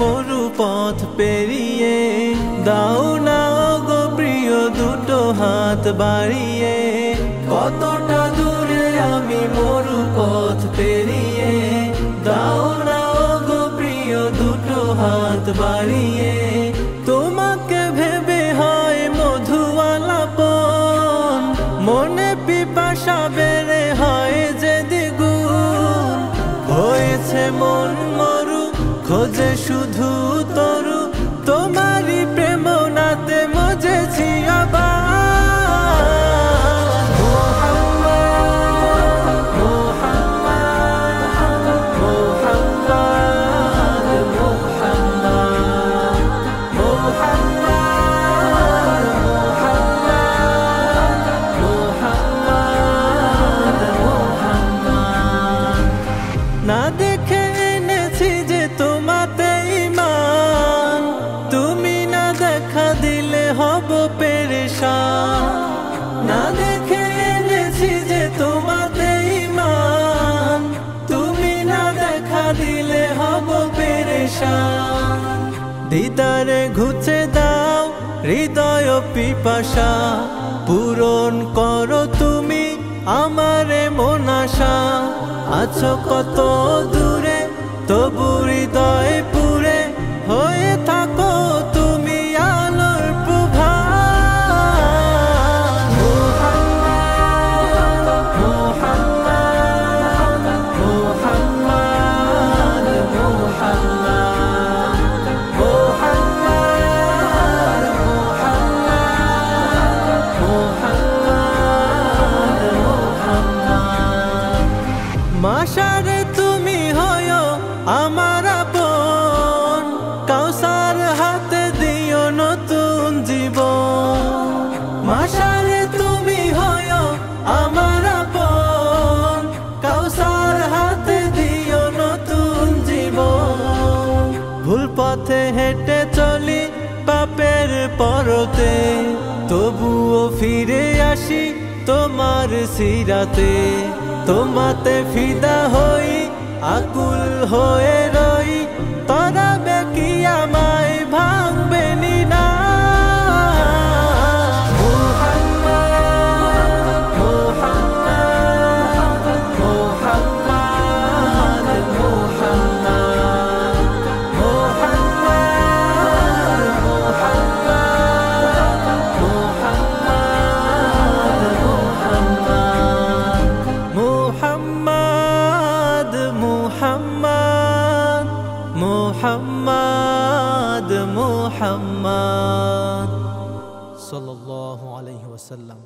মরু পথ পেরিয়ে, দাও না গো প্রিয় দুটো হাত বাড়িয়ে। কতটা দূরে আমি মরু পথ পেরিয়ে, দাও না গো প্রিয় দুটো হাত বাড়িয়ে। তোমাকে ভেবে হয় মধুয়ালাপন, মনে পিপাসা বেড়ে হয় যে দ্বিগুণ। হয়েছে মন মরু, খোঁজে শুধু তরু, তোমারই প্রেম নাতে মজেছি আবার। না দেখে এনেছি যে তোমাতে ঈমান, তুমি না দেখা দিলে হব পেরেশান। না দেখে এনেছি যে তোমাতে ঈমান, তুমি না দেখা দিলে হব পেরেশান। দিদারে ঘুচে দাও হৃদয় পিপাসা, পূরণ করো তুমি আমারে মন আশা। আছো কত দূরে তবু হৃদয় পুরে, হয়ে থাকো তুমি আলোর প্রভা। মাশারে তুমি হয় আমার আপন, কাউসার হাতে দিও নতুন জীবন। মাশারে তুমি হয় আমার আপন, কাউসার হাতে দিও নতুন জীবন। ভুল পথে হেঁটে চলি পাপের পরতে, তবুও ফিরে আসি তোমার সিরাতে। তোমাতে ফিদা হই আকুল হয়ে রই, তরাবে কি আমায় ভাঙবে না। মুহাম্মদ মুহাম্মদ সাল্লাল্লাহু আলাইহি ওয়াসাল্লাম।